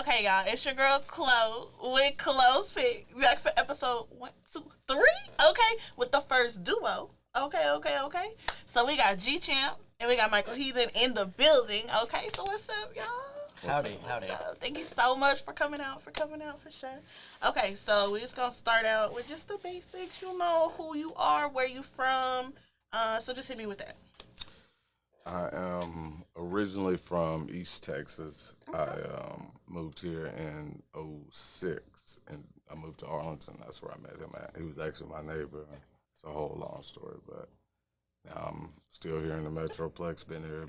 Okay, y'all, it's your girl Chloe with Chloe's Pick. Back for episode 1, 2, 3. Okay, with the first duo. Okay. So we got G Champ and we got Michael Heathen in the building. Okay, so what's up, y'all? Howdy. So thank you so much for coming out for sure. Okay, so we're just gonna start out with just the basics. You know who you are, where you from. So just hit me with that. I am originally from East Texas. I moved here in '06, and I moved to Arlington. That's where I met him at. He was actually my neighbor. It's a whole long story, but now I'm still here in the Metroplex. Been here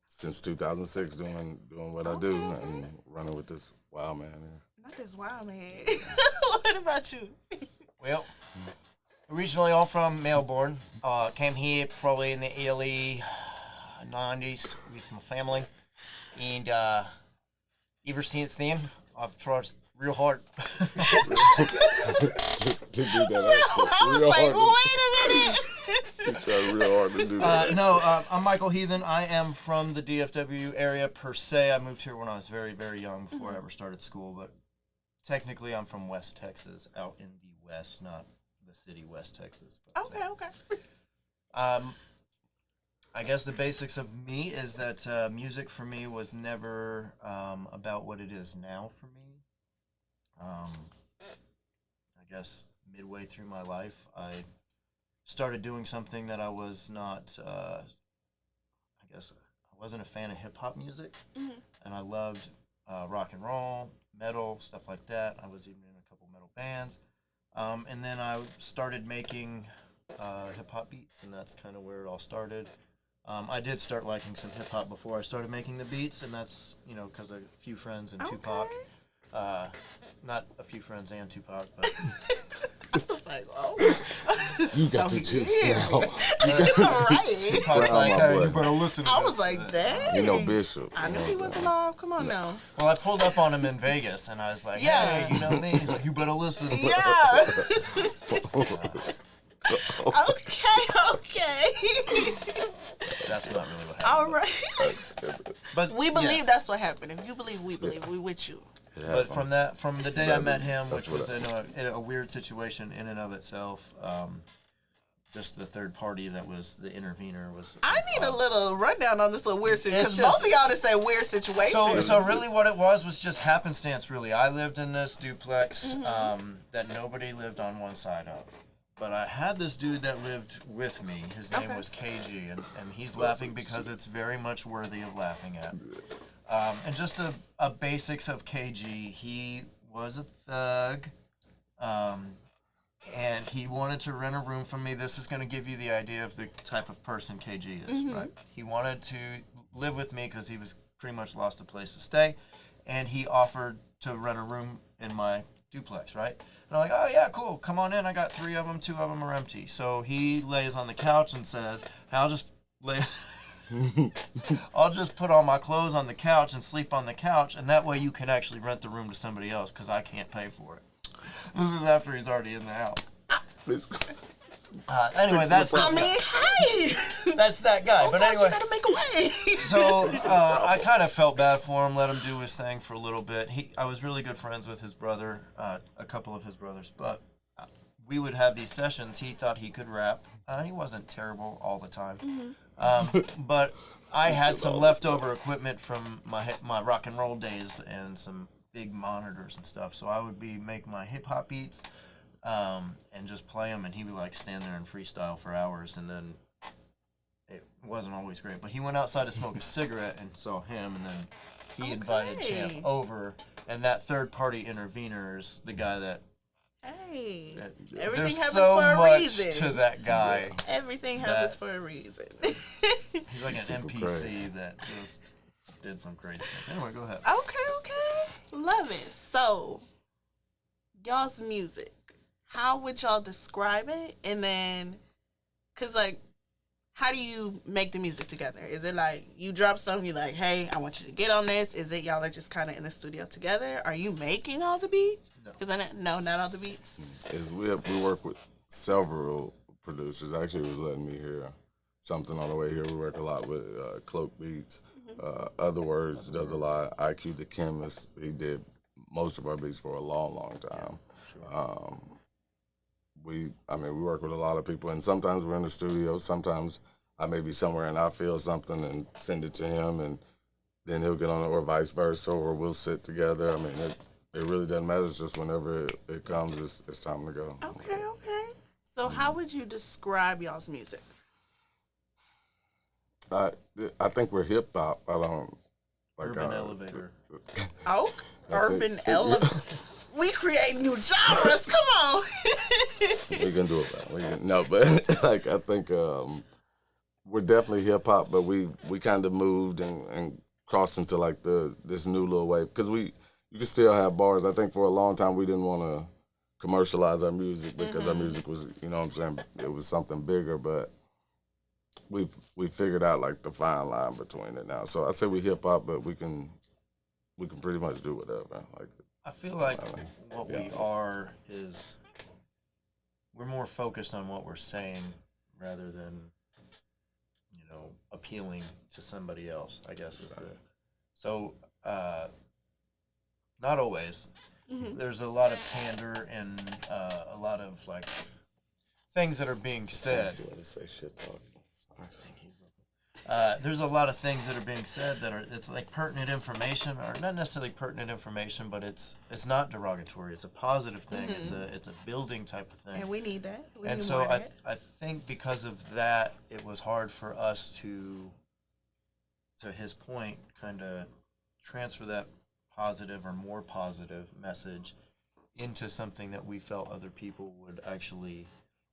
since 2006, doing what I do and running with this wild man here. Not this wild man. What about you? Well, originally I'm from Melbourne. Came here probably in the early 90s with my family. And ever since then, I've tried real hard. to do that. I was like, wait a minute. You tried real hard to do that. I'm Michael Heathen. I am from the DFW area per se. I moved here when I was very, very young before I ever started school. But technically, I'm from West Texas, out in the west, not the city West Texas. But, Okay. I guess the basics of me is that music for me was never about what it is now for me. I guess midway through my life, I started doing something that I was not, I wasn't a fan of hip-hop music, and I loved rock and roll, metal, stuff like that. I was even in a couple metal bands. And then I started making hip-hop beats, and that's kind of where it all started. I did start liking some hip-hop before I started making the beats, and that's, because of a few friends and Tupac. Not a few friends and Tupac, but... I was like, oh. You got to choose now. Right. Tupac's like, hey, you better listen to I this. was like, dang. You know Bishop. I knew he was alive. Come on now. Well, I pulled up on him in Vegas, and I was like, Yeah. hey, you know me? He's like, you better listen. Yeah. Okay. That's not really what happened. All right. But We believe that's what happened. If you believe, we believe. We with you. But from the day I met him, which was in a weird situation in and of itself, just the third party that was the intervener was. I need a little rundown on this little weird situation, because both of y'all just said weird situation. So really what it was just happenstance, really. I lived in this duplex that nobody lived on one side of. But I had this dude that lived with me. His name was KG, and he's laughing because it's very much worthy of laughing at. And just a basics of KG, he was a thug, and he wanted to rent a room from me. This is going to give you the idea of the type of person KG is, right? He wanted to live with me because he was pretty much lost a place to stay, and he offered to rent a room in my duplex, right? And I'm like, oh yeah, cool, come on in. I got 3 of them, 2 of them are empty. So he lays on the couch and says, I'll just put all my clothes on the couch and sleep on the couch, and that way you can actually rent the room to somebody else because I can't pay for it. This is after he's already in the house. Anyway, that's that guy. But anyway, you gotta make a way. so I kind of felt bad for him, let him do his thing for a little bit. I was really good friends with his brother, a couple of his brothers, but we would have these sessions. He thought he could rap. He wasn't terrible all the time. But I had some leftover equipment from my rock and roll days and some big monitors and stuff. So I would make my hip hop beats and just play them, and he would like stand there and freestyle for hours, and then it wasn't always great. But he went outside to smoke a cigarette and saw him, and then he invited Champ over, and that third party intervener is the guy that. Hey, everything there's happens so for a much reason. To that guy. Everything happens for a reason. He's like an NPC that just did some crazy things. Anyway, go ahead. Okay. Love it. So, y'all's music, how would y'all describe it? And then, because, like, how do you make the music together? Is it like you drop something, you're like, hey, I want you to get on this? Is it y'all are just kind of in the studio together? Are you making all the beats? Because no, not all the beats. We work with several producers. Actually, it was letting me hear something on the way here. We work a lot with Cloak Beats. Other Words does a lot. IQ the Chemist, he did most of our beats for a long, long time. We work with a lot of people, and sometimes we're in the studio. Sometimes I may be somewhere and I feel something and send it to him, and then he'll get on it, or vice versa, or we'll sit together. I mean, it really doesn't matter. It's just whenever it comes, it's time to go. Okay. So how would you describe y'all's music? I think we're hip hop. I don't like Urban Elevator. Urban Elevator. We create new genres. Come on. We can do it, man. No, but like I think we're definitely hip hop, but we kind of moved and crossed into like this new little wave, because you can still have bars. I think for a long time we didn't want to commercialize our music because our music was, you know what I'm saying, it was something bigger, but we figured out like the fine line between it now. So I say we hip hop, but we can pretty much do whatever. Like I feel like what we are is we're more focused on what we're saying rather than, appealing to somebody else, I guess is the. So, not always. There's a lot of candor and a lot of like things that are being said. There's a lot of things that are being said that it's like pertinent information, or not necessarily pertinent information, but it's not derogatory. It's a positive thing. It's a building type of thing. And we need that. And so I think because of that, it was hard for us to his point, kind of transfer that positive or more positive message into something that we felt other people would actually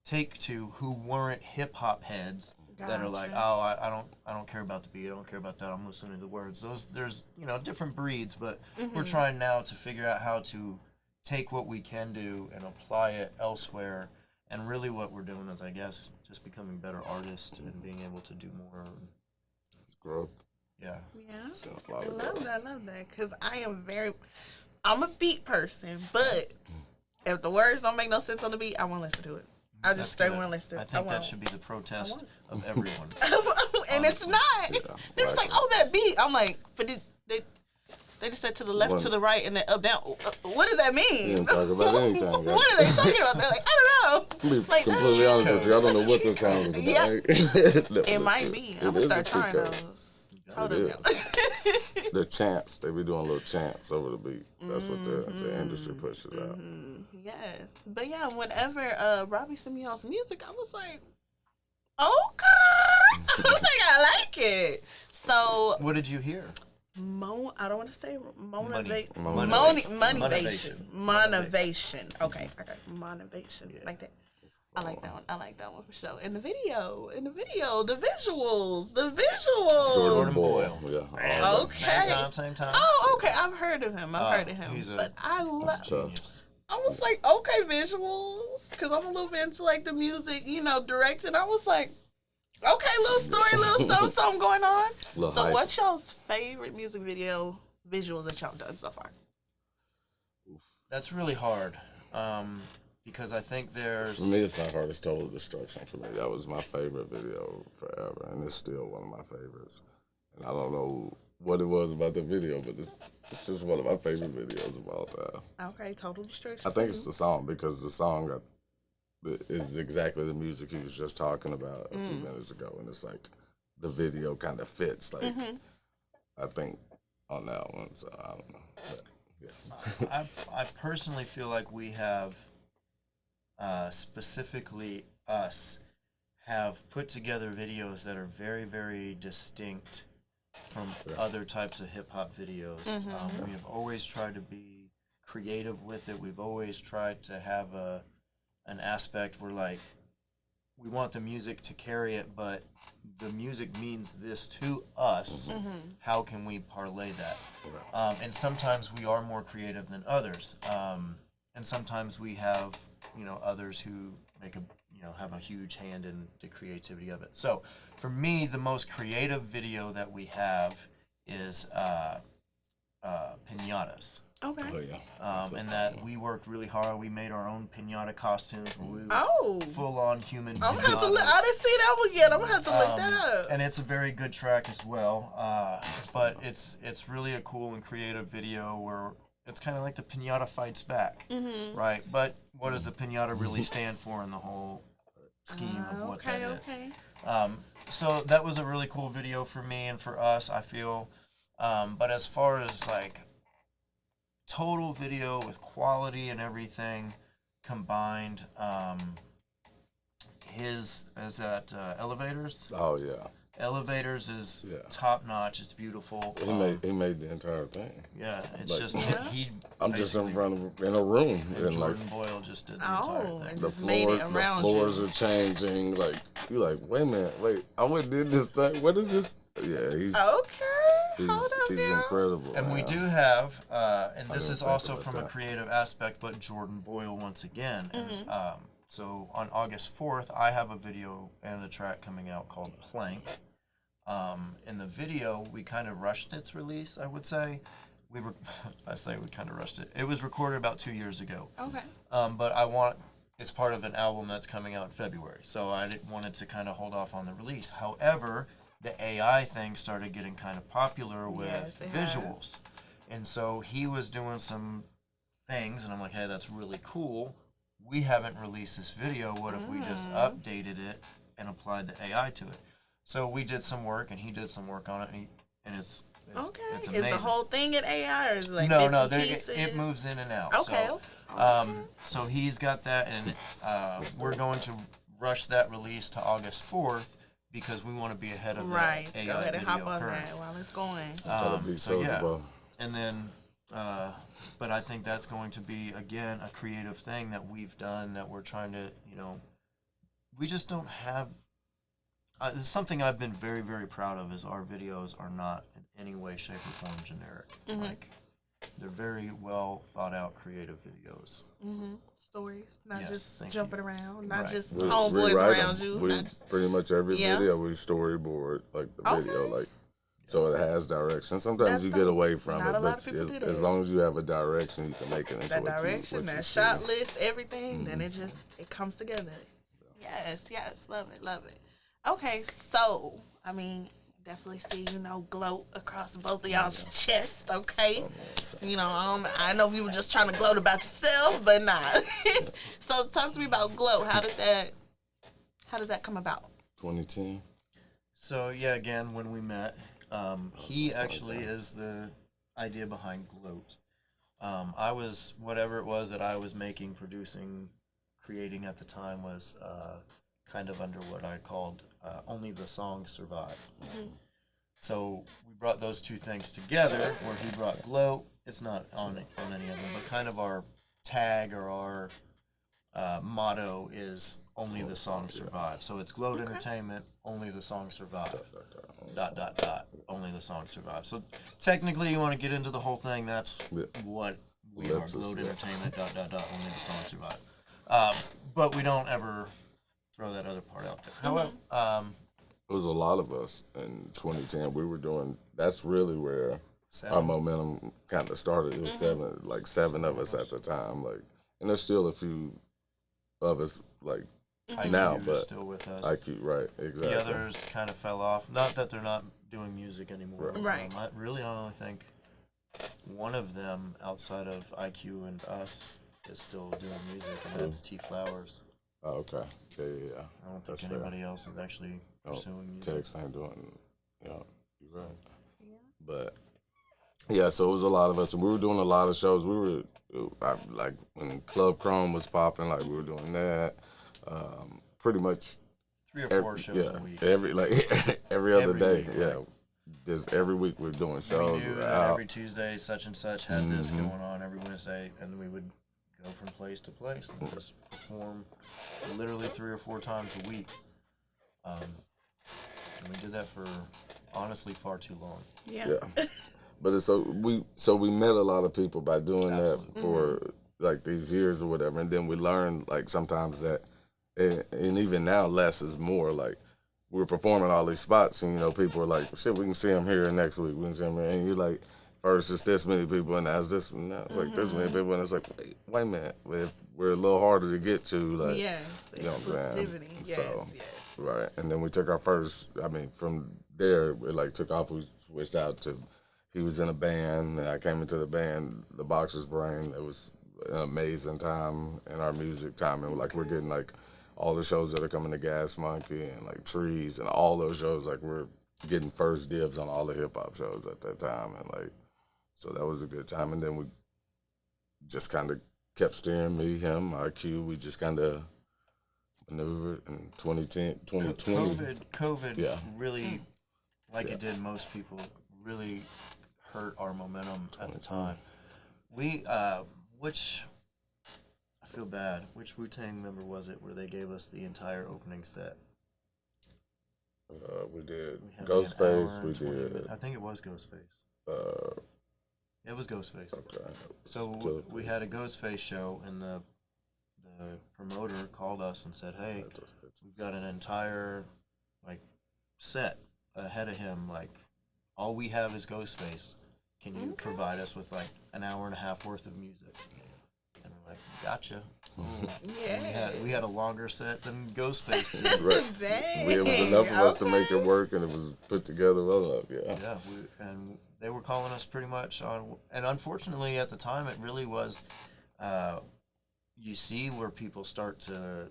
take to, who weren't hip hop heads. That are like, oh, I don't care about the beat, I don't care about that, I'm listening to the words. There's different breeds, but we're trying now to figure out how to take what we can do and apply it elsewhere. And really what we're doing is, I guess, just becoming better artists and being able to do more. It's growth. Yeah. I love that, because I'm a beat person, but if the words don't make no sense on the beat, I won't listen to it. I just straight want to listen. I think that should be the protest of everyone. And it's not. They're just like, oh, that beat. I'm like, but they just said to the left, to the right, and then up, down. What does that mean? You didn't talk about anything. What are they talking about? They're like, I don't know. To be completely honest with you, I don't know what this song was about. It might be. I'm going to start trying those. Hold up. The chants. They be doing little chants over the beat. That's what the industry pushes out. Yes. But yeah, whenever Robbie sent me y'all's music, I was like, okay. I think I like it. So. What did you hear? I don't want to say motivation. Okay. Motivation. Yeah. Like that. I like that one. I like that one for sure. And the video, the visuals. Jordan Boyle. Yeah. Okay. Same time. Oh, okay. I've heard of him. But I love. I was like, okay, visuals, because I'm a little bit into like the music, directing. I was like, okay, little story, little something going on. So, what's y'all's favorite music video visual that y'all done so far? That's really hard. Because I think there's... For me, it's not hard. It's Total Destruction for me. That was my favorite video forever, and it's still one of my favorites. And I don't know what it was about the video, but it's just one of my favorite videos of all time. Okay, Total Destruction. I think it's the song, because the song is exactly the music he was just talking about a few minutes ago, and it's like the video kind of fits. Like I think on that one, so I don't know. But, yeah. I personally feel like we have... specifically us, have put together videos that are very, very distinct from other types of hip-hop videos. We have always tried to be creative with it. We've always tried to have an aspect where, like, we want the music to carry it, but the music means this to us. How can we parlay that? And sometimes we are more creative than others. And sometimes we have... others who have a huge hand in the creativity of it. So, for me, the most creative video that we have is Pinatas. Okay. Oh yeah. And that we worked really hard. We made our own pinata costumes. We full on human. I'm gonna have to look. I didn't see that one yet. I'm gonna have to look that up. And it's a very good track as well. But it's really a cool and creative video where it's kind of like the pinata fights back, right? But what does the pinata really stand for in the whole scheme of what that is? So that was a really cool video for me and for us, I feel. But as far as like total video with quality and everything combined, his is at Elevators. Oh yeah. Elevators is top notch. It's beautiful. He made the entire thing. Yeah, it's Like, just he. I'm just in front of in a room and like Jordan Boyle just did the entire thing. And the just made it around the floors you. are changing. Like you like, wait a minute, wait, I went and did this thing. What is this? Yeah, he's he's incredible. And man. we do have, and this is also about from a that. creative aspect, but Jordan Boyle once again. And, so on August 4th, I have a video and a track coming out called Plank. In the video, we kind of rushed its release, I would say. I say we kind of rushed it. It was recorded about 2 years ago. Okay. But it's part of an album that's coming out in February. So I wanted to kind of hold off on the release. However, the AI thing started getting kind of popular with visuals. And so he was doing some things, and I'm like, hey, that's really cool. We haven't released this video. What if we just updated it and applied the AI to it? So we did some work, and he did some work on it, and it's Okay. it's amazing. Is the whole thing in AI, or is it like No, bits and it pieces? moves in and out. Okay. So he's got that, and we're going to rush that release to August 4th because we want to be ahead of the AI Go ahead and hop video on curve. that while it's going. And then, but I think that's going to be, again, a creative thing that we've done that we're trying to, we just don't have, it's something I've been very, very proud of is our videos are not in any way, shape, or form generic. Like, they're very well thought out, creative videos. Stories, not Yes, just thank jumping you. around, not Right. just We homeboys write around 'em. you. We not just, pretty much every Yeah. video we storyboard like the video, Okay. like so it has direction. Sometimes That's you the- get away from not it, a lot but of people do that. as long as you have a direction, you can make it into that what direction, you that see. shot list, everything, then it comes together. Yes, love it. Okay, so I mean, definitely see gloat across both of y'all's chest. Okay, I know if you were just trying to gloat about yourself, but nah. So talk to me about gloat. How did that come about? 2010. So, yeah, again, when we met, he actually is the idea behind GLOAT. I was, whatever it was that I was making, producing, creating at the time was kind of under what I called Only the Songs Survive. So we brought those two things together, where he brought GLOAT. It's not on any of them, but kind of our tag or our motto is Only the Songs Survive. So it's GLOAT Entertainment, Only the Songs Survive. ... Only the Songs Survive. So technically, you want to get into the whole thing, that's what we are. GLOAT Entertainment, ... Only the Songs Survive. But we don't ever throw that other part out there. However, It was a lot of us in 2010. We were doing. That's really where our momentum kind of started. It was seven of us at the time. Like, and there's still a few of us like now, IQ but is still with us. IQ, right? Exactly. The others kind of fell off. Not that they're not doing music anymore. Right. I only think one of them outside of IQ and us is still doing music, and that's T Flowers. Oh, okay. Yeah. I don't think That's anybody else is actually pursuing music. Tex ain't doing. Yeah, you're right. Yeah. But yeah, so it was a lot of us, and we were doing a lot of shows. We were like when Club Chrome was popping, like we were doing that. Pretty much 3 or 4 shows a week. every other day. week, Yeah, right. just every week we're doing shows. We knew that every Tuesday such and such had this going on every Wednesday, and we would go from place to place and just perform literally 3 or 4 times a week. And we did that for honestly far too long. Yeah. But it's so we met a lot of people by doing that for like these years or whatever, and then we learned like sometimes that, and even now less is more. Like we're performing all these spots, and people are like, shit, we can see them here next week. We can see them here, and you're like, first it's this many people and now it's this one. Now it's like this many people and it's like wait a minute. If we're a little harder to get to, like Yes, the you know what I'm saying? exclusivity. Yes, So, yes. right. And then we took our first. I mean, from there it like took off. We switched out to. He was in a band. And I came into the band, the Boxer's Brain. It was an amazing time in our music time, and like we're getting like all the shows that are coming to Gas Monkey and like Trees and all those shows. Like we're getting first dibs on all the hip hop shows at that time, and like so that was a good time. And then we just kind of kept steering me, him, IQ. We just kind of maneuvered in 2010, 2020. COVID really, like it did most people, really hurt our momentum at the time. We, which, I feel bad, which Wu-Tang member was it where they gave us the entire opening set? We did We had Ghostface. like We did. I think it was Ghostface. It was Ghostface. Okay. So we had a Ghostface show, and the promoter called us and said, "Hey, we've got an entire like set ahead of him. Like, all we have is Ghostface. Can you provide us with like an hour and a half worth of music?" And we're like, "Gotcha." Yeah. We had a longer set than Ghostface did. Right. Dang. It was enough of us to make it work, and it was put together well enough. Yeah. Yeah, and they were calling us pretty much on, and unfortunately at the time it really was, you see where people start to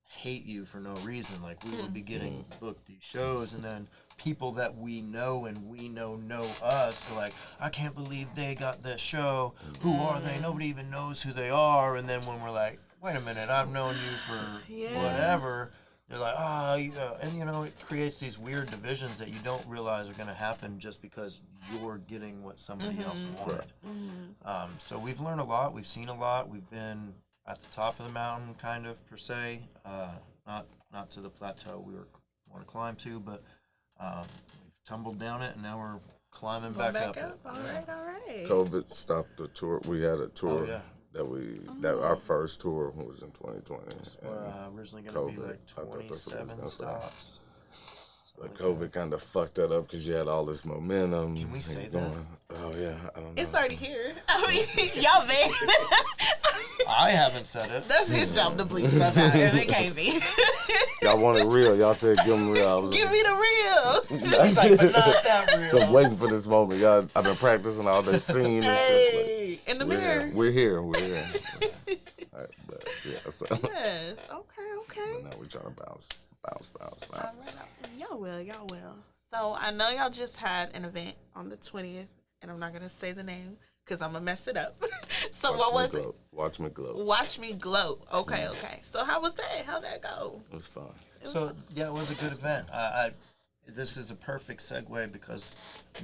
hate you for no reason. Like we would be getting booked these shows, and then people that we know and we know us are like, I can't believe they got this show. Who are they? Nobody even knows who they are. And then when we're like, wait a minute, I've known you for whatever. They're like, and you know, it creates these weird divisions that you don't realize are going to happen just because you're getting what somebody else wanted. So we've learned a lot. We've seen a lot. We've been at the top of the mountain, kind of per se, not to the plateau we want to climb to, but we've tumbled down it, and now we're climbing back up. All right. COVID stopped the tour. We had a tour. Oh, yeah. That our first tour was in 2020. Originally going to be like I thought that's what I was 27 gonna say. stops. But COVID kind of fucked that up because you had all this momentum. Can we say going. that? Oh yeah, I don't know. It's already here. I mean, y'all man. I haven't said it. That's his job to bleep stuff out if it can't be. Y'all want it real. Y'all said give them real. I was Give me the real. He's like, but not that real. I'm waiting for this moment. Y'all, I've been practicing all this scene and shit. Hey, in the We're mirror. here. We're here. All right, but, yeah, so. Yes. Okay. But now we're trying to bounce. All right. Y'all will. So I know y'all just had an event on the 20th, and I'm not gonna say the name because I'm gonna mess it up. So what was it? Watch Me Glow. Watch Me Gloat. Okay. So how was that? How'd that go? It was fun. So yeah, it was a good event. This is a perfect segue because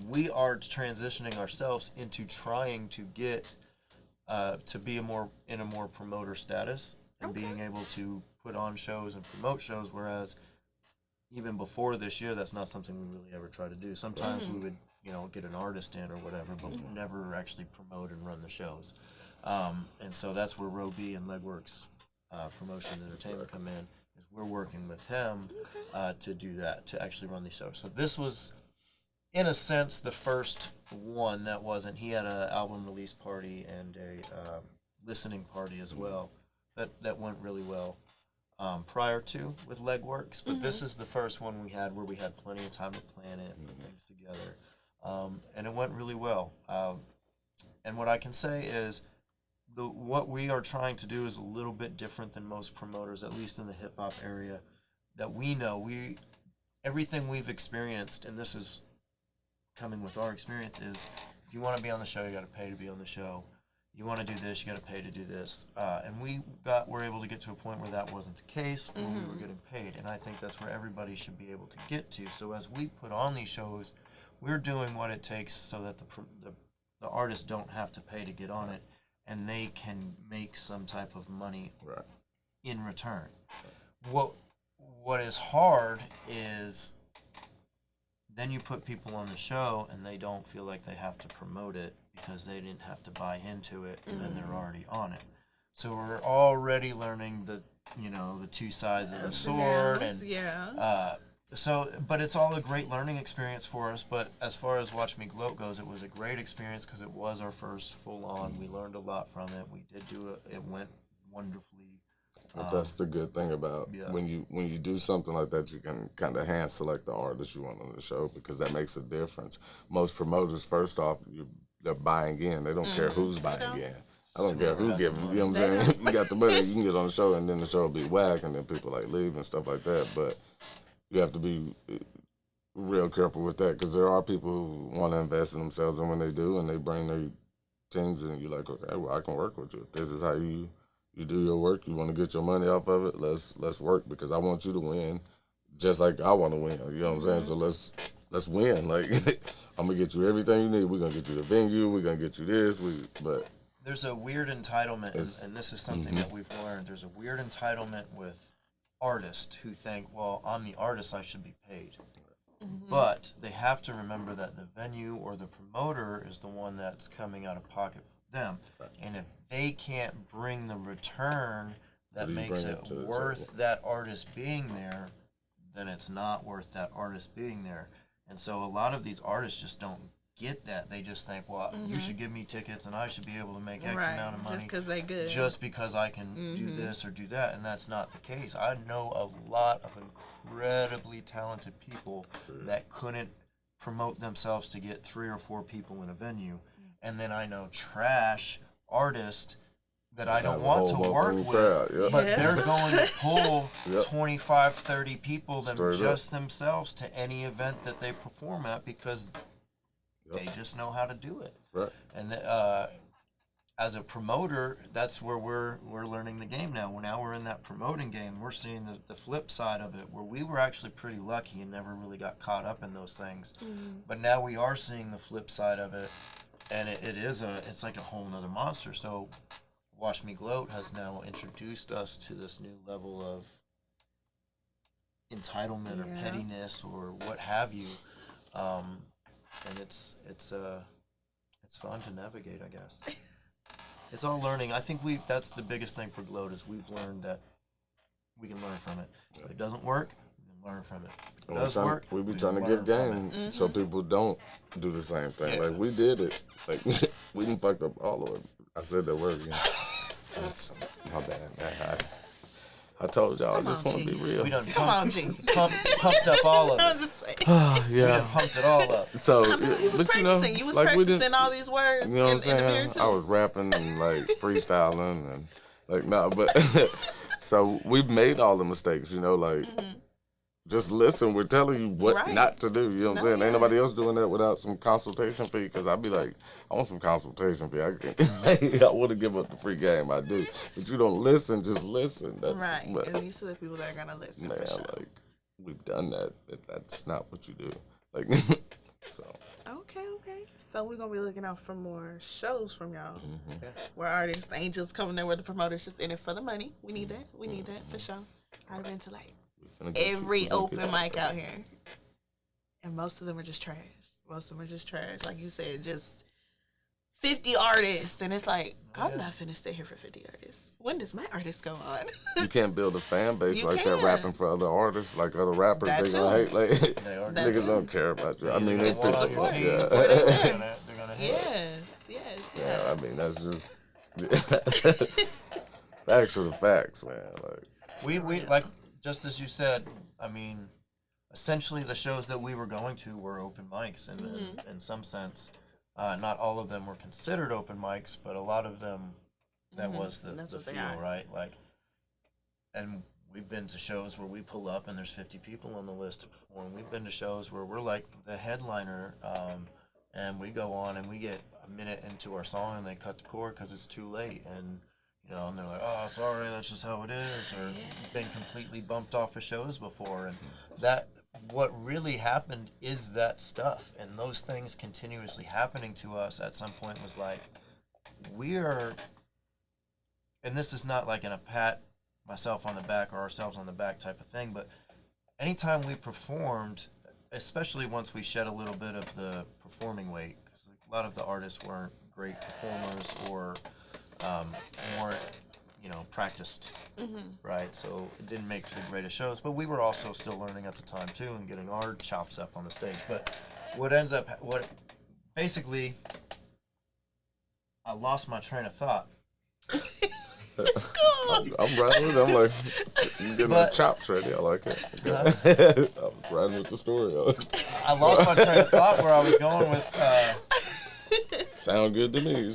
we are transitioning ourselves into trying to get to be in a more promoter status and being able to put on shows and promote shows. Whereas even before this year, that's not something we really ever try to do. Sometimes we would, get an artist in or whatever, but we never actually promote and run the shows. And so that's where Row B and Legworks Promotion and Entertainment come in. Is we're working with him to do that, to actually run these shows. So this was, in a sense, the first one that wasn't. He had an album release party and a listening party as well that went really well prior to with Legworks. But this is the first one we had where we had plenty of time to plan it and put things together. And it went really well. And what I can say is what we are trying to do is a little bit different than most promoters, at least in the hip-hop area, that we know. Everything we've experienced, and this is coming with our experience, is if you want to be on the show, you got to pay to be on the show. You want to do this, you got to pay to do this. And we're able to get to a point where that wasn't the case, where we were getting paid. And I think that's where everybody should be able to get to. So as we put on these shows, we're doing what it takes so that the artists don't have to pay to get on it, and they can make some type of money in return. What is hard is then you put people on the show and they don't feel like they have to promote it because they didn't have to buy into it and they're already on it. So we're already learning the two sides of the sword, and So, but it's all a great learning experience for us. But as far as Watch Me Gloat goes, it was a great experience because it was our first full on. We learned a lot from it. We did do it. It went wonderfully. But that's the good thing about when you do something like that, you can kind of hand select the artist you want on the show because that makes a difference. Most promoters, first off, they're buying in. They don't care who's buying in. I don't care who giving. You know what I'm saying? You got the money, you can get on the show, and then the show will be whack, and then people like leave and stuff like that. But you have to be real careful with that because there are people who want to invest in themselves, and when they do, and they bring their teams, and you're like, okay, well, I can work with you. If this is how you do your work. You want to get your money off of it. Let's work because I want you to win, just like I want to win. You know what I'm saying? So let's win. Like I'm gonna get you everything you need. We're gonna get you the venue. We're gonna get you this. But there's a weird entitlement, and this is something that we've learned. There's a weird entitlement with artists who think, well, I'm the artist, I should be paid. But they have to remember that the venue or the promoter is the one that's coming out of pocket for them. And if they can't bring the return that makes it worth that artist being there, then it's not worth that artist being there. And so a lot of these artists just don't get that. They just think, well, you should give me tickets and I should be able to make X amount of money just because they good. Just because I can do this or do that, and that's not the case. I know a lot of incredibly talented people that couldn't promote themselves to get 3 or 4 people in a venue, and then I know trash artists that I don't want to work with, but they're going to pull 25, 30 people themselves to any event that they perform at because they just know how to do it. Right. And as a promoter, that's where we're learning the game now. Now we're in that promoting game. We're seeing the flip side of it, where we were actually pretty lucky and never really got caught up in those things. But now we are seeing the flip side of it, and it's like a whole nother monster. So Watch Me Gloat has now introduced us to this new level of entitlement or pettiness or what have you. And it's fun to navigate, I guess. It's all learning. I think that's the biggest thing for GLOAT is we've learned that we can learn from it. If it doesn't work, we can learn from it. If it does work, we be trying to give game so people don't do the same thing. Like we did it. Like we didn't fuck up all of it. I said that word again. That's my bad, man. I told y'all, I just want to be real. We done pumped up all of it. We done pumped it all up. So, but you know, you was practicing all these words. You know what I'm saying? I was rapping and like freestyling and like but so we've made all the mistakes. You know, like just listen. We're telling you what not to do. You know what I'm saying? Ain't nobody else doing that without some consultation fee. Because I'd be like, I want some consultation fee. I want to give up the free game. I do. But you don't listen. Just listen. That's, right. And these are the people that are gonna listen. Man, for sure. like we've done that. That's not what you do. Like so. Okay. So we're gonna be looking out for more shows from y'all. Where artists ain't just coming there where the promoters just in it for the money. We need that. We need that for sure. I've been to like every open mic out here, and most of them are just trash. Like you said, just 50 artists, and it's like I'm not finna stay here for 50 artists. When does my artist go on? You can't build a fan base like that rapping for other artists, like other rappers. They gonna hate. Like niggas don't care about you. I mean, they still support. They're gonna Yes. Yeah, I mean that's just facts are the facts, man. Like we like. Just as you said, I mean, essentially the shows that we were going to were open mics, and in some sense, not all of them were considered open mics, but a lot of them, that was the feel, right? Like, and we've been to shows where we pull up and there's 50 people on the list to perform. We've been to shows where we're like the headliner, and we go on and we get a minute into our song and they cut the cord because it's too late, and you know, and they're like, oh, sorry, that's just how it is, or been completely bumped off of shows before. And that, what really happened is that stuff. And those things continuously happening to us at some point was like, and this is not like in a pat myself on the back or ourselves on the back type of thing, but anytime we performed, especially once we shed a little bit of the performing weight, because a lot of the artists weren't great performers or weren't, practiced, right? So it didn't make for the greatest shows, but we were also still learning at the time too and getting our chops up on the stage. But basically, I lost my train of thought. It's cool. I'm riding with it. I'm like, you getting the chops ready. I like it. I was riding with the story. I lost my train of thought where I was going with. Sound good to me.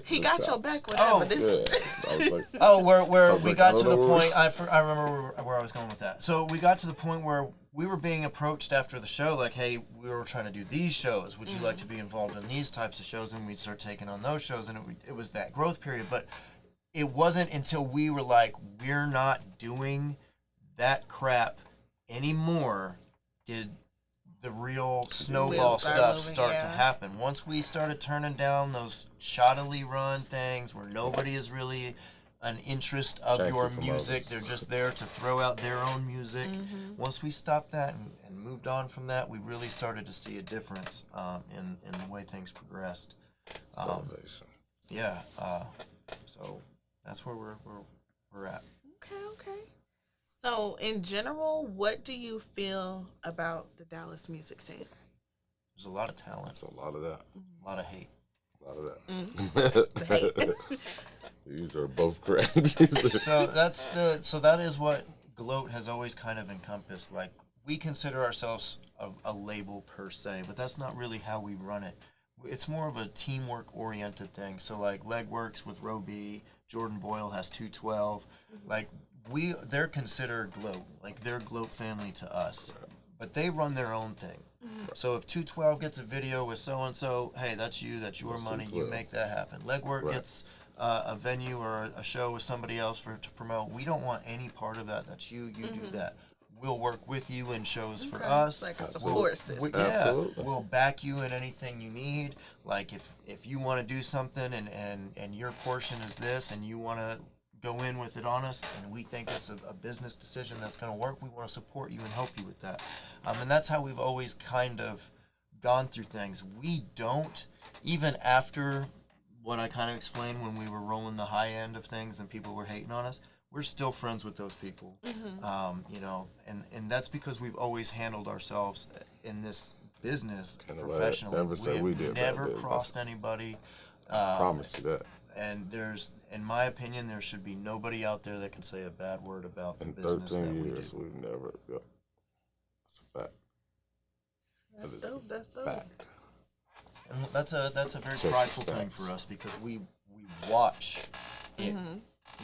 He got your back, whatever. Yeah. I was like, where we like, got to the point. I remember where I was going with that. So we got to the point where we were being approached after the show, like, hey, we were trying to do these shows. Would you like to be involved in these types of shows? And we'd start taking on those shows, and it was that growth period. But it wasn't until we were like, we're not doing that crap anymore, did the real snowball stuff start to happen. Once we started turning down those shoddily run things where nobody is really an interest of your music, they're just there to throw out their own music. Once we stopped that and moved on from that, we really started to see a difference in the way things progressed. So that's where we're at. Okay. So, in general, what do you feel about the Dallas music scene? There's a lot of talent. That's a lot of that. A lot of hate. A lot of that. The hate. These are both correct. So that is what GLOAT has always kind of encompassed. Like, we consider ourselves a label per se, but that's not really how we run it. It's more of a teamwork oriented thing. So like Legworks with Roby, Jordan Boyle has 212. Like, they're considered GLOAT, like they're GLOAT family to us, but they run their own thing. So if 212 gets a video with so and so, hey, that's you, that's your money, you make that happen. Legwork gets a venue or a show with somebody else to promote. We don't want any part of that. That's you do that. We'll work with you in shows for us. Like a support system. We'll back you in anything you need. Like if you want to do something and your portion is this and you want to go in with it on us and we think it's a business decision that's going to work, we want to support you and help you with that. And that's how we've always kind of gone through things. We don't, even after what I kind of explained when we were rolling the high end of things and people were hating on us, we're still friends with those people. And that's because we've always handled ourselves in this business professionally. We've never crossed anybody. I promise you that. And in my opinion, there should be nobody out there that can say a bad word about the business. In 13 years, we've never. Yep. That's a fact. That's dope. Fact. And that's a very prideful thing for us because we watch it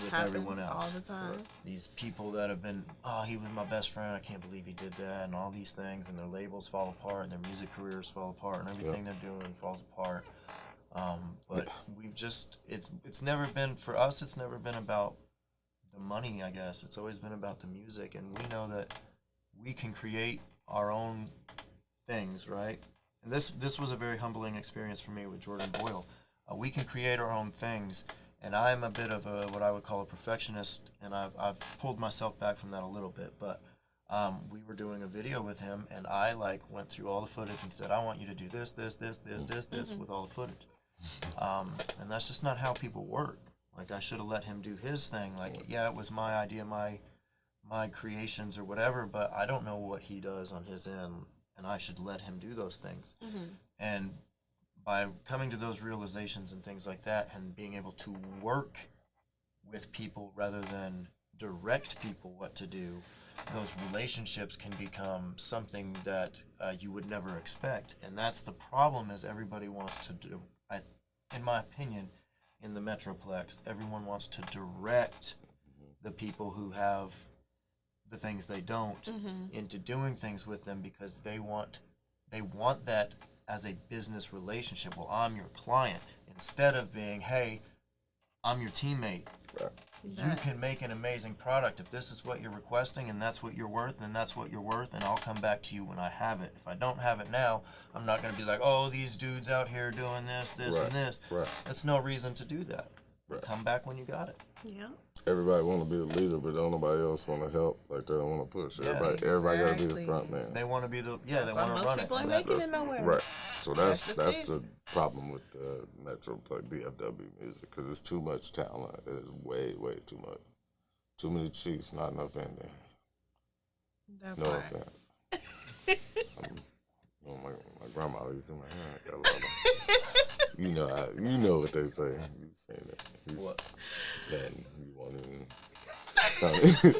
with everyone else all the time. These people that have been, he was my best friend, I can't believe he did that, and all these things, and their labels fall apart, and their music careers fall apart, and everything they're doing falls apart. But we've just, it's never been, for us, it's never been about the money, I guess. It's always been about the music, and we know that we can create our own things, right? And this was a very humbling experience for me with Jordan Boyle. We can create our own things, and I'm a bit of what I would call a perfectionist, and I've pulled myself back from that a little bit, but we were doing a video with him, and I went through all the footage and said, I want you to do this with all the footage. And that's just not how people work. Like, I should have let him do his thing. Like, yeah, it was my idea, my creations or whatever, but I don't know what he does on his end, and I should let him do those things. And by coming to those realizations and things like that and being able to work with people rather than direct people what to do, those relationships can become something that you would never expect. And that's the problem, is everybody wants to do, in my opinion, in the Metroplex, everyone wants to direct the people who have the things they don't into doing things with them because they want that as a business relationship. Well, I'm your client, instead of being, hey, I'm your teammate. Right. You can make an amazing product. If this is what you're requesting and that's what you're worth, then that's what you're worth, and I'll come back to you when I have it. If I don't have it now, I'm not going to be like, oh, these dudes out here doing this, and this. Right. That's no reason to do that. Right. Come back when you got it. Yeah. Everybody want to be the leader, but don't nobody else want to help. Like they don't want to push. Yeah, Everybody got to be the front man. They want to be the they That's why want to most run people it. ain't And making it nowhere. Right. So that's That's the problem with the Metro like DFW music because it's too much talent. It is way too much. Too many Chiefs, not enough Indians. That No part. offense. My grandma used to say, "I got a lot of." You know what they say. You saying it. What? Then you want to.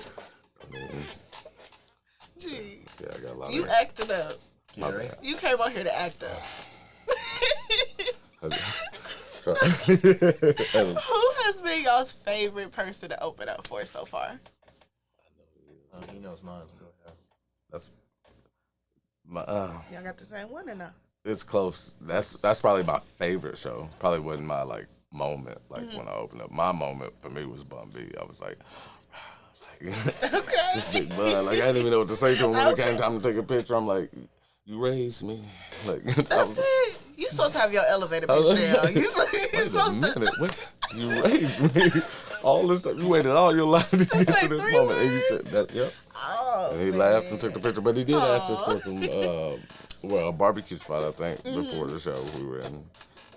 Gee, Yeah, I got a lot you of. acted up. My Gary? bad. You came out here to act up. Sorry. Who has been y'all's favorite person to open up for so far? He knows mine. Go ahead. That's my. Y'all got the same one or not? It's close. That's probably my favorite show. Probably wasn't my like moment. Like when I opened up, my moment for me was Bun B. I was like, Okay. this big bud. Like I didn't even know what to say to him when it came time to take a picture. I'm like, you raised me. Like That's it. You supposed to have your elevator pitch down. You supposed to. minute, what? You raised me. All this stuff. You waited all your life to get like to this 3 moment. And you words? said that, yep. Oh, And he man. laughed and took the picture. But he did ask us Aw. for some, a barbecue spot, I think, before the show. We were in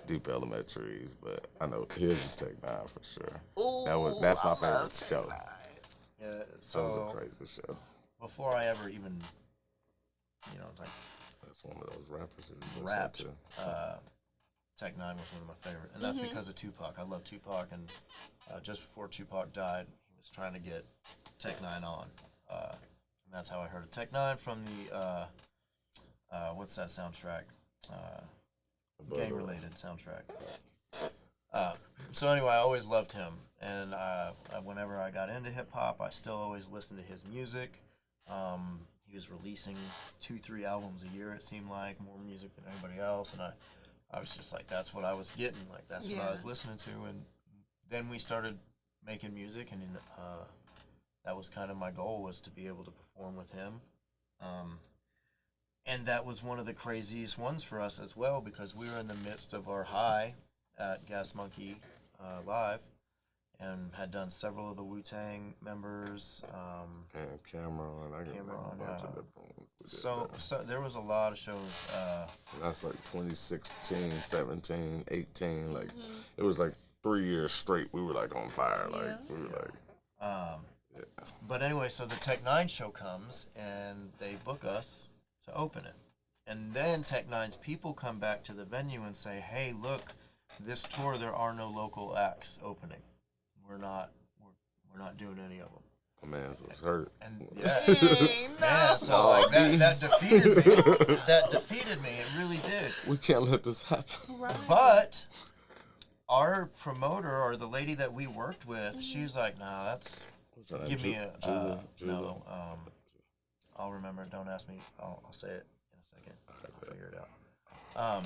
Deep Elementaries. But I know his is Tech N9ne for sure. Ooh, That's my I love favorite show. Tech Yeah. That was So a crazy show. before I ever even, like That's one of those rappers that you listen rapped, to. Tech N9ne was one of my favorite, and that's because of Tupac. I love Tupac, and just before Tupac died, he was trying to get Tech N9ne on, and that's how I heard of Tech N9ne from the what's that soundtrack? Gang-related soundtrack. So anyway, I always loved him, and whenever I got into hip hop, I still always listened to his music. He was releasing 2-3 albums a year. It seemed like more music than anybody else, and I was just like, that's what I was getting. Like that's what I was listening to, and then we started making music, and that was kind of my goal, was to be able to perform with him. And that was one of the craziest ones for us as well, because we were in the midst of our high at Gas Monkey Live, and had done several of the Wu-Tang members. And Cameron. I got a bunch of different ones. So there was a lot of shows. That's like 2016, 17, 18. Like it was like 3 years straight. We were like on fire. Like we were like. But anyway, so the Tech N9ne show comes, and they book us to open it. And then Tech N9ne's people come back to the venue and say, hey, look, this tour, there are no local acts opening. We're not doing any of them. My man's was hurt. And No. so like that defeated me. That defeated me. It really did. We can't let this happen. Right. But our promoter, or the lady that we worked with, she was like, nah, that's... What's her name? Give me a Julia. no. I'll remember it. Don't ask me. I'll say it in a second. I'll figure it out.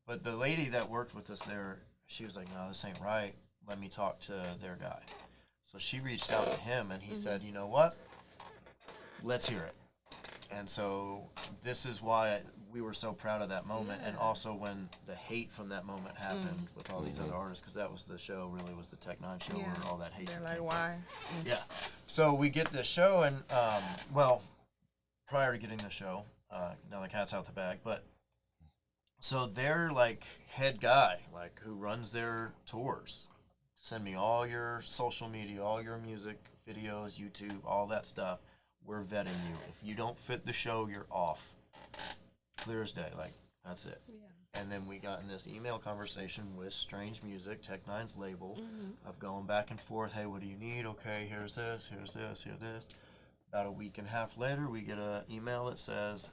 But the lady that worked with us there, she was like, "No, this ain't right. Let me talk to their guy." So she reached out to him, and he said, "You know what? Let's hear it." And so this is why we were so proud of that moment, and also when the hate from that moment happened with all these other artists, because that was the show, really was the Tech N9ne show where all that hatred They're came like, from. why? Yeah. So we get this show, and well, prior to getting the show, now the cat's out the bag, but so their like head guy, like who runs their tours, send me all your social media, all your music videos, YouTube, all that stuff. We're vetting you. If you don't fit the show, you're off. Clear as day. Like, that's it. Yeah. And then we got in this email conversation with Strange Music, Tech N9ne's label, of going back and forth. Hey, what do you need? Okay, here's this, here's this, here's this. About a week and a half later, we get an email that says,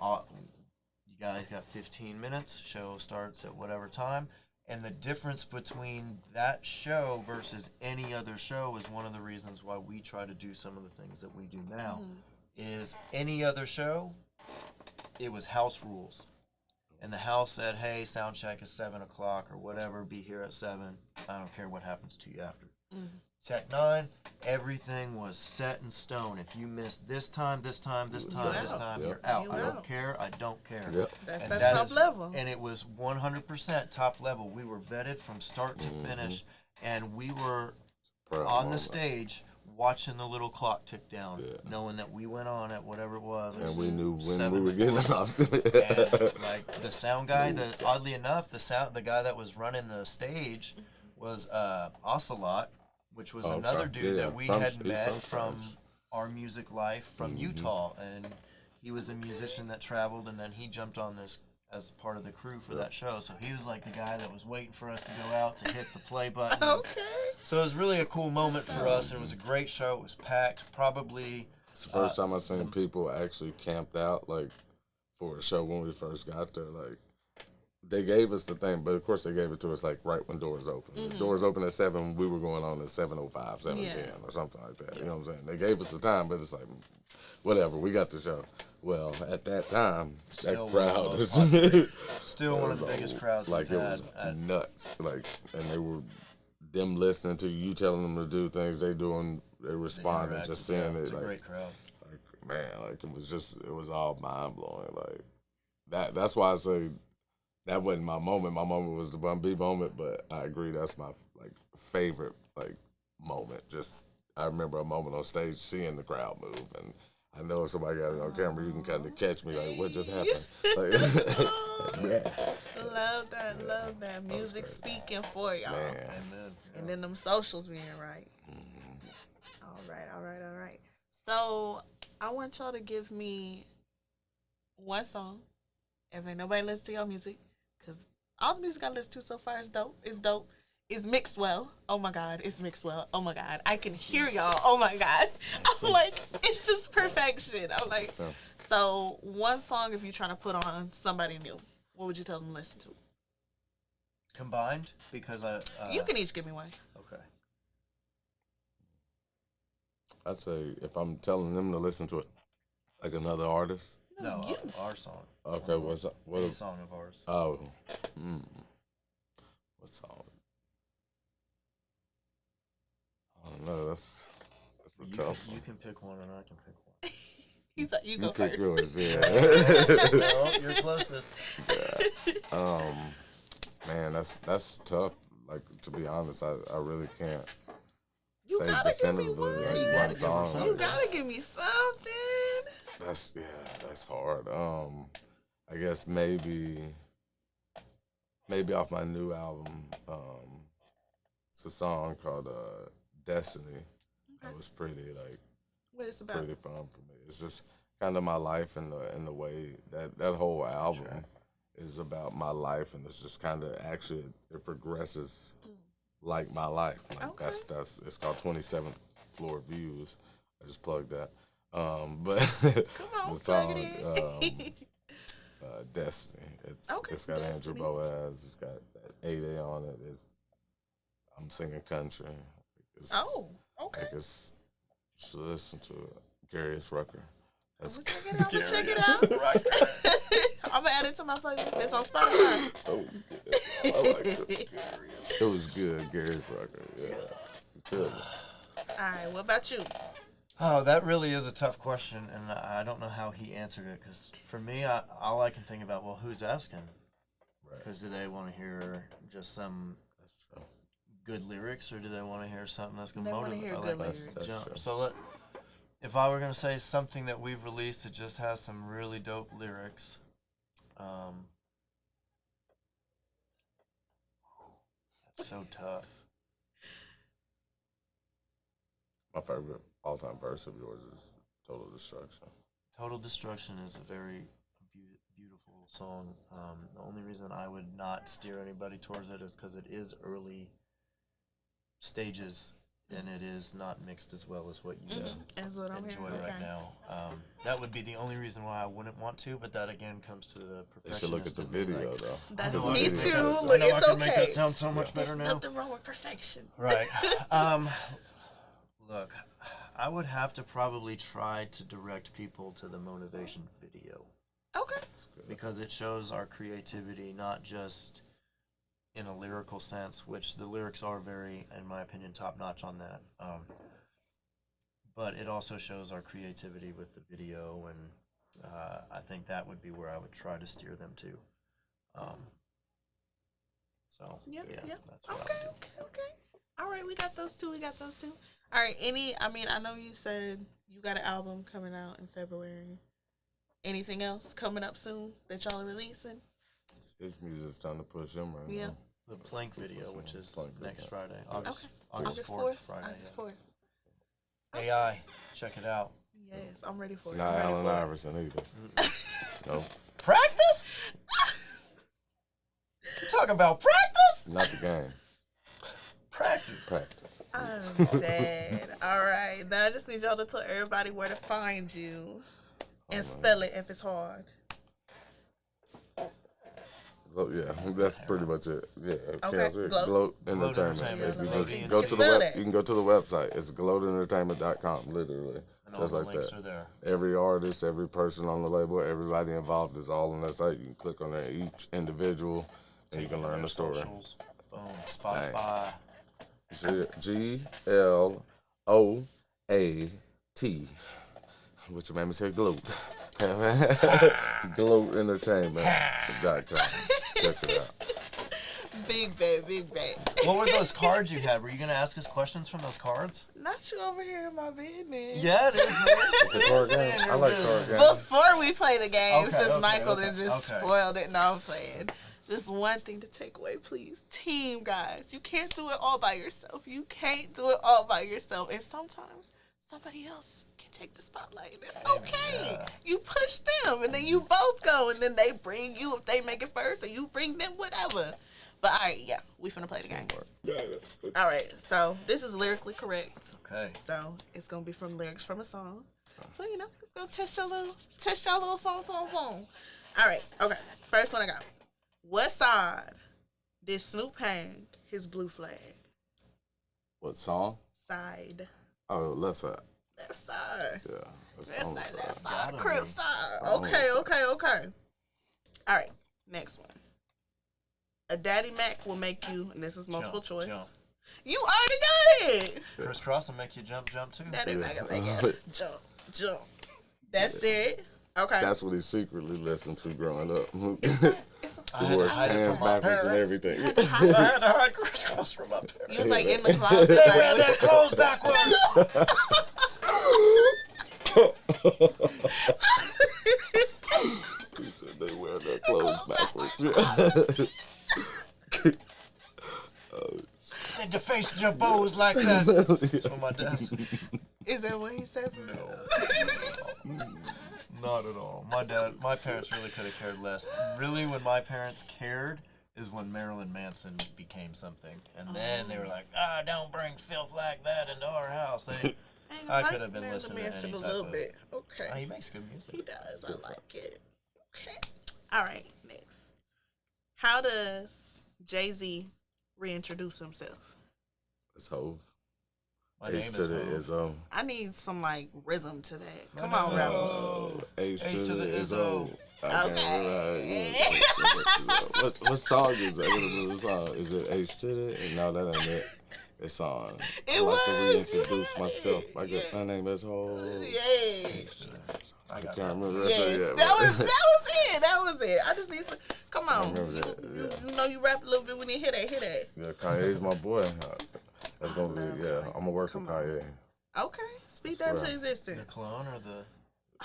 you guys got 15 minutes. Show starts at whatever time. And the difference between that show versus any other show is one of the reasons why we try to do some of the things that we do now. Is any other show, it was house rules. And the house said, hey, sound check is 7 o'clock or whatever, be here at 7. I don't care what happens to you after. Tech N9ne, everything was set in stone. If you missed this time, this time, this time, this time, you're out. I don't care. I don't care. That's And that that top is- level. And it was 100% top level. We were vetted from start to finish. and we were Proud on the moment. stage watching the little clock tick down, Yeah. knowing that we went on at whatever it was. And we knew when 7:40. we were getting off. And like the sound guy, oddly enough, the guy that was running the stage was Ocelot, which was another dude that we had met from our music life from Utah, and he was a musician that traveled, and then he jumped on this as part of the crew for that show. So he was like the guy that was waiting for us to go out to hit the play button. Okay. So it was really a cool moment for us, and it was a great show. It was packed, probably. It's the first time I seen people actually camped out like for a show when we first got there. Like they gave us the thing, but of course they gave it to us like right when doors open. The doors open at 7, we were going on at 7:05, 7:10 or something like that. You know what I'm saying? They gave us the time, but it's like whatever. We got the show. Well, at that time, Still that crowd is still one of the biggest crowds like we've it was had. nuts. Like, and they were them listening to you telling them to do things they doing. They responding, just seeing it. It's a like, great crowd. like man, like it was all mind blowing. Like that's why I say that wasn't my moment. My moment was the Bun B moment, but I agree that's my like favorite like moment. Just I remember a moment on stage seeing the crowd move, and I know if somebody got it on camera, you can kind of catch me like what just happened. Like, Love that. Music speaking for y'all. man. Amen. And then them socials being right. All right. So I want y'all to give me one song. If ain't nobody listen to your music, because all the music I listen to so far is dope. It's dope. It's mixed well. Oh my God, it's mixed well. Oh my God, I can hear y'all. Oh my God. I'm like, it's just perfection. I'm like, so one song if you're trying to put on somebody new, what would you tell them to listen to? Combined? Because You can each give me one. Okay. I'd say if I'm telling them to listen to it, like another artist. No, our song. Okay, what A song of ours. Oh, what song? I don't know. That's a tough one. You can pick one and I can pick one. He's like, you go pick first. yours, yeah. Well, you're closest. Man, that's tough. Like to be honest, I really can't You say gotta give me definitively one. like You one gotta song. You gotta give me something. That's hard. I guess maybe off my new album, it's a song called Destiny. That was pretty What it's about? pretty fun for me. It's just kind of my life and the way that whole album is about my life, and it's just kind of actually it progresses like my life. Like that's it's called 27th Floor Views. I just plugged that. But Come on, the song plug it in. Destiny. It's got Destiny. Andrew Boaz. It's got that 8A on it. I'm singing country. Okay. Like it's you should listen to it. Garius Rucker. That's I'm gonna check it out. I'm gonna add it to my playlist. It's on Spotify. That was good. I like it. It was good, Garius Rucker. Yeah. You feel me? All right. What about you? Oh, that really is a tough question, and I don't know how he answered it. Because for me, all I can think about, well, who's asking? Because do they want to hear just some good lyrics, or do they want to hear something that's going to motivate? They want to hear good lyrics. Jump. So if I were going to say something that we've released that just has some really dope lyrics, that's so tough. My favorite all-time verse of yours is Total Destruction. Total Destruction is a very beautiful song. The only reason I would not steer anybody towards it is because it is early stages, and it is not mixed as well as what you enjoy right now. That would be the only reason why I wouldn't want to, but that again comes to the perfectionist. They should look at the video, though. That's The me video. too. Look, it's I can make that okay. sound so much better There's now. nothing wrong with perfection. Right. Look, I would have to probably try to direct people to the motivation video. Okay. Because it shows our creativity, not just in a lyrical sense, which the lyrics are very, in my opinion, top-notch on that. But it also shows our creativity with the video, and I think that would be where I would try to steer them to. So, yeah, that's what I would do. Okay. All right, we got those two. All right, I know you said you got an album coming out in February. Anything else coming up soon that y'all are releasing? His music's time to push him right now. The Plank video, which is next Friday, August 4th, Friday. August 4th. AI, check it out. Yes, I'm ready for it. Not Allen Iverson either. No. Practice? You talking about practice? Not the game. Practice. I'm dead. All right, now I just need y'all to tell everybody where to find you and spell it if it's hard. Yeah, that's pretty much it. Yeah, okay. GLOAT Entertainment. If you just go to the you can go to the website. It's GLOATentertainment.com, literally. And just all like the links that. Are there. Every artist, every person on the label, everybody involved is all on that site. You can click on there, each individual, and you can learn the story. Socials, boom, Spotify. GLOAT. Which made me say GLOAT. GLOAT Entertainment.com. Check it out. Big bad. What were those cards you had? Were you going to ask us questions from those cards? Not you over here in my business. Yeah, it is. It's a card game. I like card games. Before we play the game, since Michael okay, just spoiled it, now I'm playing. Just one thing to take away, please. Team, guys. You can't do it all by yourself. And sometimes somebody else can take the spotlight. And it's okay. Yeah. You push them, and then you both go, and then they bring you if they make it first, or you bring them, whatever. But all right, yeah, we finna play the game. Yeah, that's good. All right, so this is lyrically correct. Okay. So it's gonna be from lyrics from a song. So let's go test your little song. All right, okay. First one I got. What side did Snoop hang his blue flag? What song? Side. Oh, left side. Left side. Yeah. Left side. Crib side. Okay. All right, next one. A Daddy Mac will make you, and this is multiple choice. Jump. You already got it. Crisscross will make you jump too. Daddy Mac will make you jump. That's it. Okay. That's what he secretly listened to growing up. I He wore his pants backwards and everything. I had to hide Crisscross from my parents. You was like in the closet. They wear their clothes backwards. He said they wear their clothes backwards. They defaced your bows like that. That's from my desk. Is that what he said? No. Not at all. My parents really could have cared less. Really, when my parents cared is when Marilyn Manson became something. And then they were like, don't bring filth like that into our house. I could have been listening to any type of... bit. Okay. He makes good music. He does. I like it. Okay. All right, next. How does Jay-Z reintroduce himself? It's Hove. My name H to the Izzo. I need some like rhythm to that. Come on, rapper. H to the Izzo. Okay. What song is that? What song? Is it H to the? No, that ain't it. It's on. I like to reintroduce myself. My name is Hove. Yes. I can't remember the rest rest of it. That was it. I just need some. Come on. You know you rap a little bit when you hit that. Yeah, Kanye's my boy. That's gonna be I'm gonna work with Kanye. Okay, speak that into existence. The clone or the?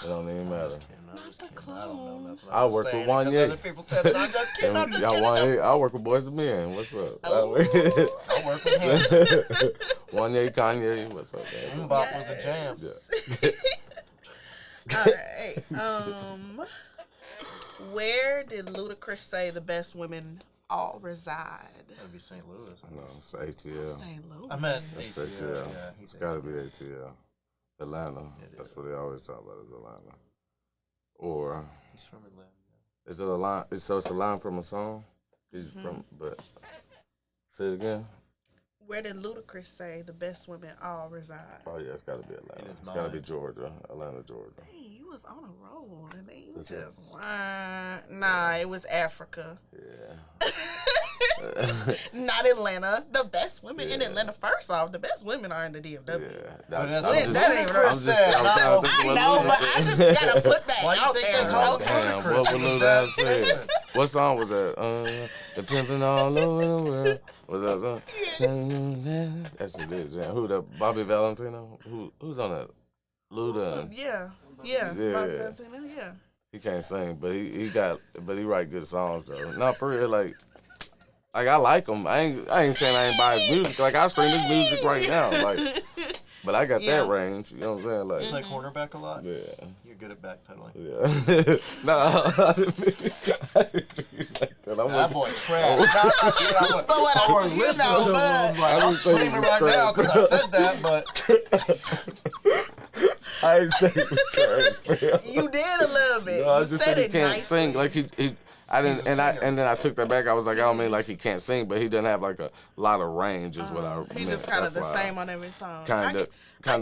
It don't even matter. Not the clone. I work with Wanye. Other people said it. I'm just kidding. I work with Boys and Men. What's up? I work with him. Wanye, Kanye. What's up, man? Bop was a jam. Yeah. All right. Where did Ludacris say the best women all reside? That'd be St. Louis. No, it's ATL. St. Louis. I meant That's ATL. ATL. Yeah, It's gotta be ATL. Atlanta. That's what they always talk about is Atlanta. Or he's from Atlanta. Is it a line? So it's a line from a song. He's from, but say it again. Where did Ludacris say the best women all reside? Oh yeah, it's gotta be Atlanta. It's gotta be Georgia, Atlanta, Georgia. Dang, you was on a roll, and then you just Nah, it was Africa. Yeah. Not Atlanta. The best women in Atlanta. First off, the best women are in the DFW. Yeah, That ain't right. I know, but I just gotta put that out there. Damn, what would Lil have said? What song was that? The pimping all over the world. Was that song? That's it. Who the Bobby Valentino? Who's on that? Luda. Yeah. Bobby Valentino, yeah. He can't sing, but he write good songs though. Not for real, like I like him. I ain't saying I ain't buy his music. Like I stream his music right now. Like, but I got that range. You know what I'm saying? Like, you play cornerback a lot. Yeah. You're good at backpedaling. Yeah. I didn't mean like that. That boy trash. But what I'm screaming right now because I said that, but. I ain't saying it was trash. You did a little bit. No, I you just said said he it can't nicely. sing. Like I didn't, and then I took that back. I was like, I don't mean like he can't sing, but he doesn't have like a lot of range. Is what I meant. He just kind of the same on every song. Kind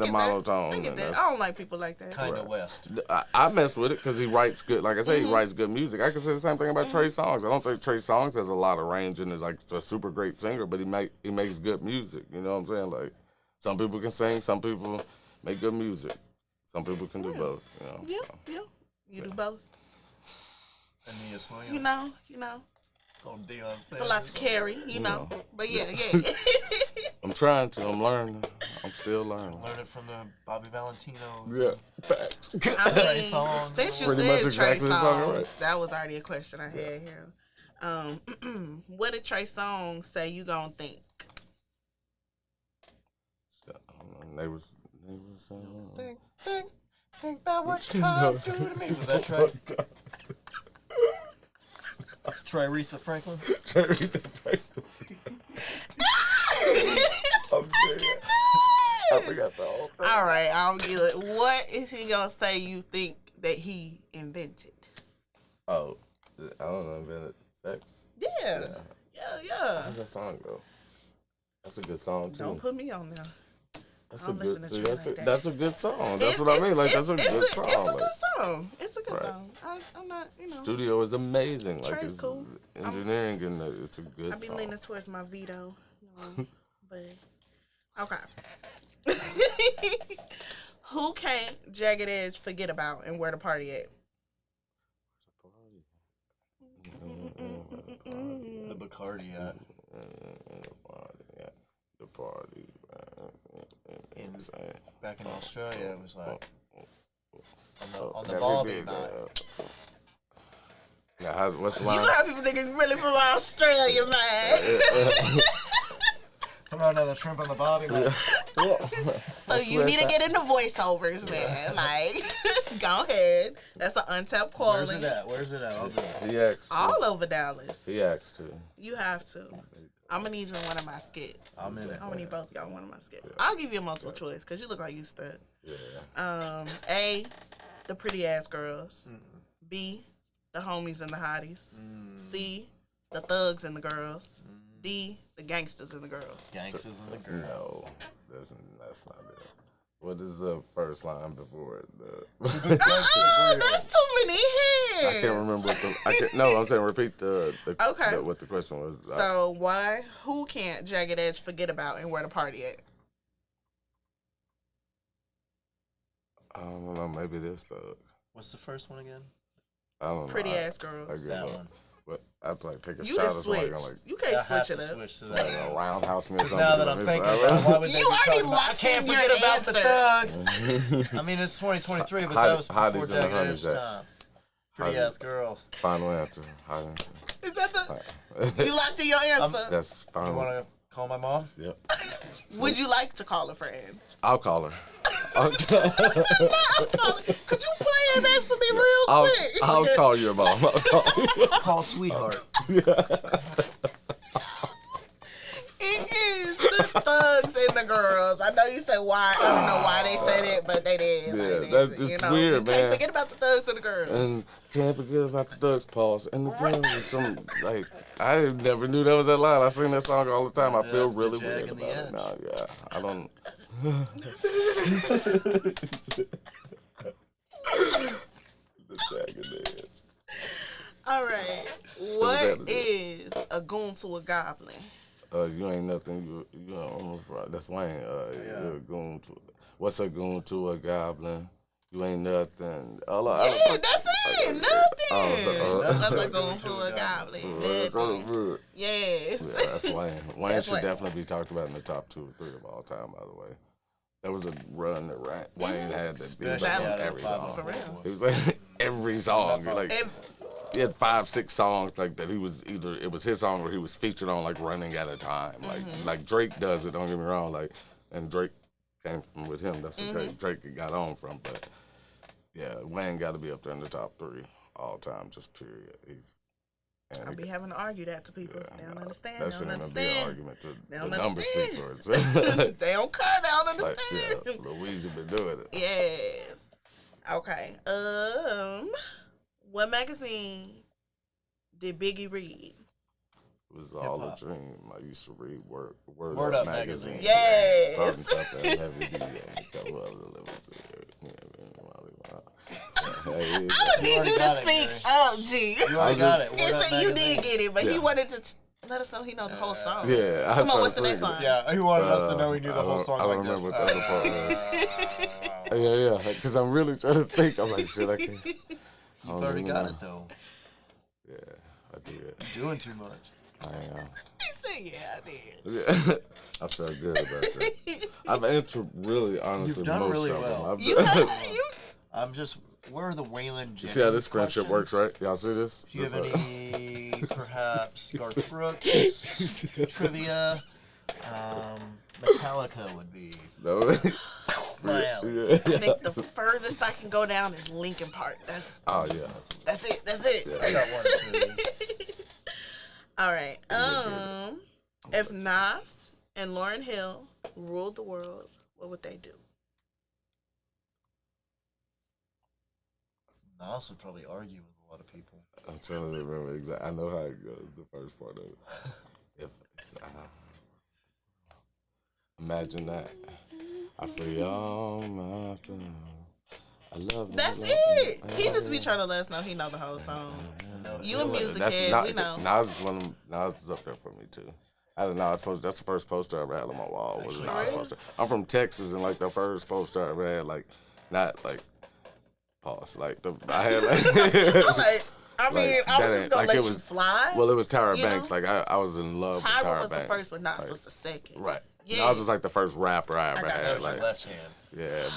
of monotone. I get that. I don't like people like that. Kind of West. I mess with it because he writes good. Like I say, he writes good music. I can say the same thing about Trey Songz. I don't think Trey Songz has a lot of range and is like a super great singer, but he makes good music. You know what I'm saying? Like some people can sing, some people make good music. Some people can do both. You know? Yeah. You do both. Aeneas Williams. You know. It's a lot to carry, you know. But yeah. I'm trying to. I'm learning. I'm still learning. Learn it from the Bobby Valentino. Yeah, facts. I mean, since you Pretty much said exactly Trey the song, Songz, right? that was already a question I had here. What did Trey Songz say you gonna think? They was think about what you tried to do to me. Was that Trey? Trey Aretha Franklin? Trey Aretha Franklin. I'm serious. I forgot the whole thing. All right, I'll give it. What is he gonna say you think that he invented? Oh, I don't know, invented sex. Yeah. How's that song go? That's a good song too. Don't put me on now. That's I'm a good. listening to See, you that's like a, that. that's a good song. That's what I mean. Like that's a good song. It's a Like, good song. It's a good Right. song. I'm not, studio is amazing. Like Trey's it's cool. engineering and it's a good I be song. leaning towards my veto, but okay. Who can't Jagged Edge forget about and where the party at? The Bacardi at. The party. Back in Australia, it was like on the Never Bobby did night. that. Now, what's the You line? have people thinking really from Australia, man. Come on, another shrimp on the Bobby night. So you need to get into voiceovers then. Like, go ahead. That's an untapped calling. Where's it at? I'll do it. He asked. All over Dallas. He asked to. You have to. I'm gonna need you in one of my skits. I'm in it. I'm gonna need both y'all in one of my skits. I'll give you a multiple choice because you look like you stud. Yeah. A, the pretty ass girls. B, the homies and the hotties. C, the thugs and the girls. D, the gangsters and the girls. Gangsters and the girls. No, that's not it. What is the first line before it? That's too many hits. I can't remember no, I'm saying repeat Okay. what the question was. So why? Who can't Jagged Edge forget about and where the party at? I don't know. Maybe this thug. What's the first one again? I don't know. Pretty ass girls. I give That up. one. But I have to like take a You shot can or something. switch. Like, You can't I switch have it to up. switch to like that. a roundhouse me or something. Now that I'm thinking about it, why would they You be already talking about, I locked can't in your forget about the answer. thugs. I mean, it's 2023, but Hot- that was before hotties and the Jagged honeys, Edge Jack. time. Pretty ass girls. Final answer. Is that the? You locked in your answer. That's You final. want to call my mom? Yep. Would you like to call a friend? I'll call her. Could you play that for me real quick? I'll call your mom. I'll call you. Call sweetheart. It is the thugs and the girls. I know you say why. I don't know why they said it, but they did. Yeah, that's just weird, you man. Can't forget about the thugs and the girls. And can't forget about the thugs pause. And the girls is some like I never knew that was that line. I sing that song all the time. I feel That's the really Jag weird and the about it now. Yeah, I don't. The Jag and the edge. All right. What is a goon to a goblin? You ain't nothing. You don't. That's Wayne. You're a goon to. What's a goon to a goblin? You ain't nothing. Yeah, that's it. Nothing. That's a goon to a goblin. Nothing. Yes. Yeah, that's Wayne. Wayne should definitely be talked about in the top 2 or 3 of all time. By the way, that was a run that Wayne had that he was like on every song. It was like every song. Like he had 5, 6 songs like that. He was either it was his song or he was featured on like running at a time. Like Drake does it. Don't get me wrong. Like and Drake came from with him. That's what Drake got on from. But yeah, Wayne got to be up there in the top 3 all time. Just period. I'll be having to argue that to people. They don't understand. That shouldn't even be an argument to the numbers speak for it. They don't care. They don't understand. Like, yeah, Louise been doing it. Yes. Okay. What magazine did Biggie read? It was all a dream. I used to read Word Up magazine. Yes. Certain stuff that Heavy D and a couple other levels. I would need you to speak up, G. You already got it. You did get it, but he wanted to let us know he knows the whole song. Yeah. Come on, what's the next song? Yeah, he wanted us to know he knew the whole song. I don't remember what the other part was. Yeah, because I'm really trying to think. I'm like, shit, I can't. You already got it, though. Yeah, I did. You're doing too much. I am. He said, yeah, I did. Yeah. I felt good about that. I've answered really, honestly, You've done most really of well. them. I'm just, where are the Waylon Jennings See how this friendship questions? works, right? Y'all see this? Do you have any, perhaps, Garth Brooks, trivia? Metallica would be No. my alley. Yeah. I think the furthest I can go down is Linkin Park. Oh, yeah. That's it. Yeah. I got one or two. All right. If Nas and Lauryn Hill ruled the world, what would they do? Nas would probably argue with a lot of people. I'm trying to remember exactly. I know how it goes, the first part of it. If it's, imagine that. I free all my son. I love That's it. He just be trying to let us know he know the whole song. You a music head, we know. Nas is up there for me too. I don't know. That's the first poster I ever had on my wall. Was a Nas poster. I'm from Texas, and like the first poster I ever had, like not like pause, like I had like. I mean, I was just gonna let you fly. Well, it was Tyra Banks. Like I was in love with Tyra Banks. Tyra was the first, but Nas was the second. Right. Yeah. Nas was like the first rapper I ever had. Like left hand. Yeah.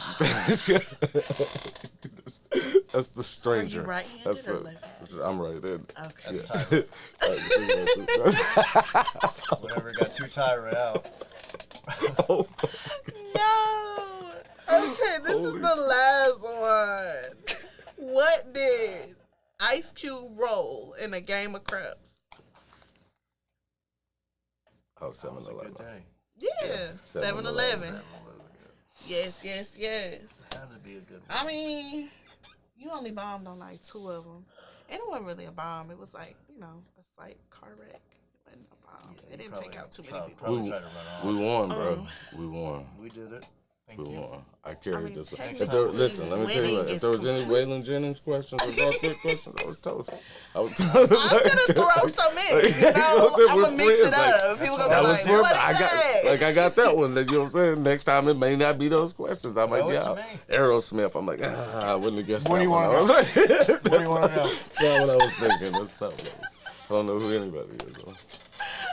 That's the stranger. Are you right-handed or left-handed? I'm right-handed. Okay. That's Tyra. Whatever got too Tyra out. Oh. No. Okay, this is the last one. What did Ice Cube roll in a game of craps? Oh, That was a 7-Eleven. good day. Yeah, 7-Eleven. Yes. Had to be a good one. I mean, you only bombed on like 2 of them. And it wasn't really a bomb. It was like, a slight car wreck. It wasn't a bomb. Yeah, it didn't take out too many people. Probably tried to run off. We won, bro. We won. We did it. We won. I carried this. technically, Listen, let me tell you what. If there was any Waylon Jennings questions or Garth Brooks questions, I was toast. I'm gonna throw some in. I'm gonna mix it up. People gonna be like, what is that? I got that one. You know what I'm saying? Next time it may not be those questions. I might be out. Aerosmith. I'm like, I wouldn't have guessed that one. What do you want to know? That's not what I was thinking. That's not what I was. I don't know who anybody is.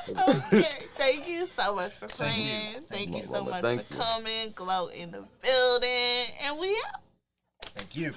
Okay, thank you so much for playing. Thank you so much for coming. GLOAT in the building, and we out. Thank you.